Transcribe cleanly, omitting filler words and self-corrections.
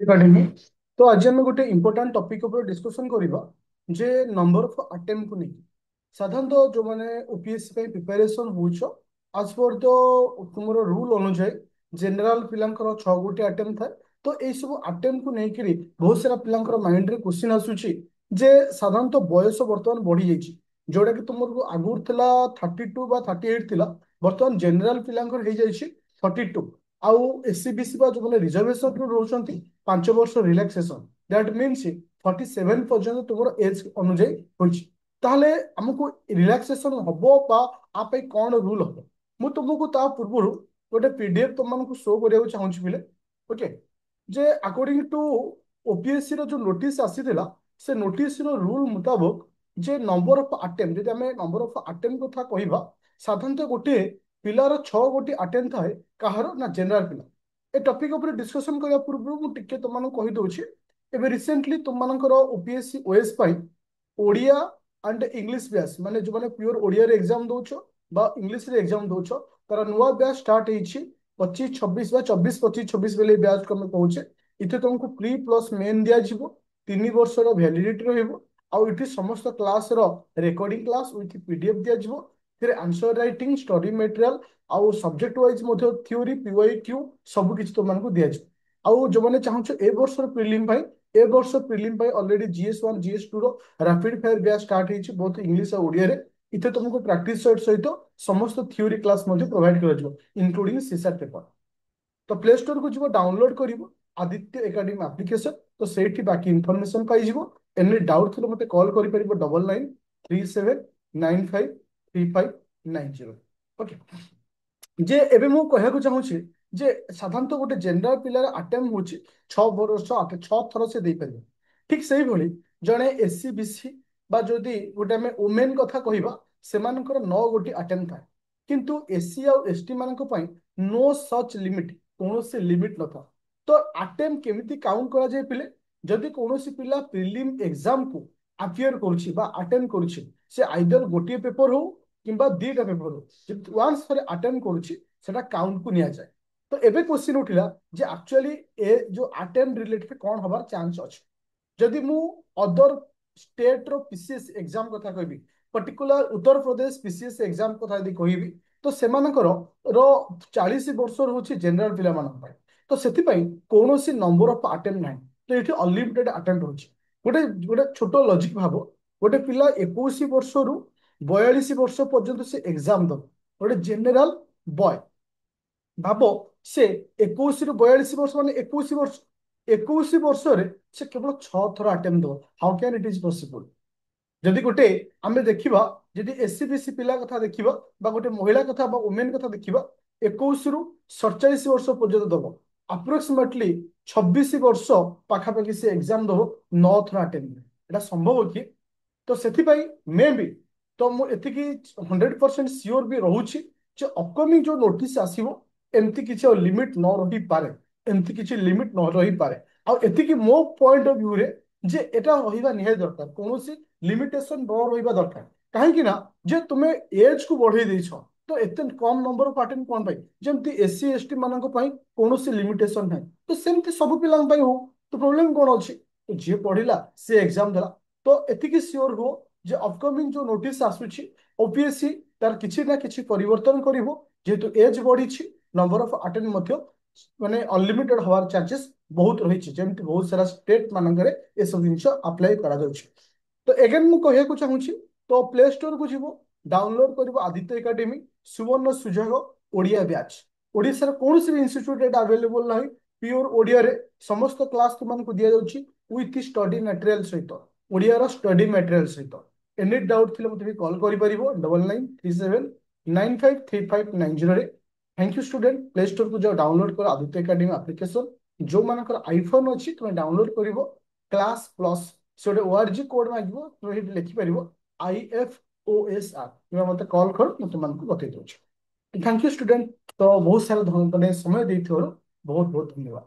Academy. तो आज आम गोटे इंपोर्टाट टॉपिक ऊपर डिस्कशन करबा जे नंबर ऑफ अटेम्प्ट को नहीं साधारणतः जो माने ओपीएससी प्रिपरेशन होछ आज पर तो तुमरो रूल अनुसार जनरल पिलांकर 6 गोटी अटेम्प्ट थाए। तो ए सब अटेम्प्ट को लेकिन बहुत सारा पिलांकर माइंड रे क्वेश्चन आसुची जे साधारणतः बयस वर्तमान बढ़ी जाइए जोड़ा कि तुमको आगुर थिला 32 बा 38 थिला वर्तमान जनरल पिलांकर हो जाइए 32 आउ एससी बीसी बा जो मैंने रिजर्वेशन रोचंती 5 वर्ष रिलैक्सेशन दैट मीन्स 47 पर्यंत तुम एज अनुଯାयी होइछि ताहले हमको रिलैक्सेशन हबो बा आपे कौन रूल हबो मु तुमको ता पूर्व गोटे पीडीएफ तुमको शो करिया चाहूछि पिले। ओके जे अकॉर्डिंग टू ओपीएससी रो जो नोटिस आसीथिला से नोटिस रो रूल मुताबिक जे नंबर ऑफ अटेम्प्ट जदि हमें नंबर ऑफ अटेम्प्ट कथा कहबा साधारणतः गोटे पिलार 6 गोटी अटेम्प्ट थाए काहर ना जनरल पिला ए टॉपिक ऊपर डिस्कशन करने पूर्व मुझे तुमको कहीदे एवं रिसेंटली तुम OPSC OS Odia and English batch माने जो माने प्योर ओडिया रे एग्जाम दौच बा इंग्लिश रे एग्जाम दौच तार नुआ बैच स्टार्ट होइछि 25 26 बा 24 25 26 बेले बैच को हम कहूचे इथे तुमको प्री प्लस मेन दिया जिवो 3 वर्ष रो वैलिडिटी रहइबो आउ इथे समस्त क्लास रो रिकॉर्डिंग क्लास विथ पीडीएफ दिया जिवो फिर आंसर राइटिंग स्टडी मटेरियल आउ सब्जेक्ट वाइज मध्य थ्योरी पीवाईक्यू सब किछि तुमको दिया जिवो आउ जो माने चाहूछ ए वर्ष रो प्रीलिम भाई ए वर्ष प्रीलिम भाई ऑलरेडी जीएस 1 जीएस 2 रो रैपिड फायर बैच स्टार्ट होइछि बोथ इंग्लिश और ओडिया रे इथे तुमको प्रैक्टिस सेट सहित समस्त थ्योरी क्लास मध्य प्रोवाइड करा जिवो इंक्लूडिंग सीसैट पेपर। तो प्ले स्टोर को जीव डाउनलोड करिवो आदित्य एकेडमी एप्लिकेशन तो सेठी बाकी इन्फॉर्मेशन पाई जिवो एनी डाउट थलो मते कॉल करि परिबो 9937953590। ओके जे एबे मु कहବାକୁ ଚାହୁଁଛି ଯେ ସାଧାରଣତଃ ଗୋଟେ ଜେନେରାଲ ପିଲାର ଆଟେମ୍ପ ହଉଛି 6 ବର୍ଷ 6 ଥର ସେ ଦେଇପାରିବ ଠିକ ସେଇଭଳି ଜଣେ ଏସସି ବିସି ବା ଯଦି ଗୋଟେ ଆମେ ଓମେନ କଥା କହିବା ସେମାନଙ୍କର 9 ଗୋଟି ଆଟେମ୍ପ ଥାଏ କିନ୍ତୁ ଏସସି ଆଉ ଏସଟି ମାନଙ୍କ ପାଇଁ नो सच लिमिट कौन से लिमिट नथा। तो अटेम्प्ट केमिति काउंट करा जाय पिले जदि कौन पिला प्रिलिम एग्जाम को अपियर करुछि बा अटेम्प्ट करुछि से आइदर गोटे पेपर हो किंबा दीटा पेपर हो जब वंस फॉर अटेम्प्ट करुछि सेटा काउंट को निया जाय। तो एबे क्वेश्चन उठिला जे एक्चुअली ए जो अटेम्प्ट रिलेटेड कौन हबार चांस अछि जदि मु अदर स्टेट रो पीसीएस एग्जाम कथा कहबी particular Uttar Pradesh PCS exam कथा यदि कहबी तो सेमानकर रो 40 वर्ष रोचे जनरल पिला मानन पाए तो सेति कौन सी नंबर ऑफ अटेम्प्ट नाही तो ये अनलिमिटेड अटेम्प्ट होची गोटे गोटे छोट लॉजिक भाबो गोटे पिला 21 वर्ष रु 42 वर्ष पर्यंत से एग्जाम दब गोटे जनरल बॉय भाबो से 21 रु 42 वर्ष माने 21 वर्ष 21 वर्ष से केवल 6 थर अटेम्प्ट दब how can it is possible जदि गोटे आमे देखिबा जदि एससी बीसी पिला कथा देखिबा बा गोटे महिला कथा बा वुमेन कथा देखिबा 21 रु 47 वर्ष पर्यंत दब अप्रोक्सीमेटली 26 वर्ष पाखापाखि से एग्जाम दब 9 थर अटेम्प्ट एटा संभव कि तो सेथिपाई मे बी तो मु एतिकी 100% सियोर भी रहूची जे अपकमिंग जो नोटिस आसीबो एमती किछि लिमिट न रही पारे एमती किछि लिमिट न रही पारे आ एतिकी मो पॉइंट ऑफ व्यू रे जे एटा रहिबा निहाय दरकार कोनोसी लिमिटेशन न रहिबा दरकार काहे ना जे तुमे एज को बढ़ाई देछ तो एते कम नंबर ऑफ अटेम्प्ट कोन पाई जेमती एससी एसटी मानक पाई कोनोसी लिमिटेशन नाही तो सेमती सब पिलांग पाई हो तो प्रॉब्लम कोन अछि तो जे पढिला से एग्जाम देला तो एतिकी सियोर हो जे अपकमिंग जो नोटिस आसुची ओपीएससी तार किछि ना किछि परिवर्तन करिवो जेहेतु एज बढ़ी नंबर ऑफ अटेम्प्ट मध्य माने अनलिमिटेड हवार चांसेस बहुत रही जेमती बहुत सारा स्टेट मानकरे ए सब जिंस अप्लाई करा जाउछि। तो एगेन मु कहया को चाहूछि तो प्ले स्टोर को जीवो डाउनलोड करिवो आदित्य एकेडमी सुवर्ण सुजोग ओडिया बैच ओडिसा कौन सी इंस्टीट्यूट एटा अवेलेबल नाही प्योर ओडिया रे समस्त क्लास तुमको दिया जाउछि विथ स्टडी मटेरियल सहित ओडिया रो स्टडी मटेरियल सहित एनी डाउट थिले मते कॉल करि परिबो 9937953590 रे। Thank you student play store को जो डाउनलोड कर आदित्य एकेडमी एप्लिकेशन जो मानकर आईफोन अच्छी तुम डाउनलोड करिवो क्लास प्लस से गोटे ओआरजी कोड मागिबो तुम लिखिपर IFOSR मत कॉल कर मैं तुमको बतई दूँ। थैंक यू स्टूडेंट तो बहुत सारा समय देते बहुत बहुत धन्यवाद।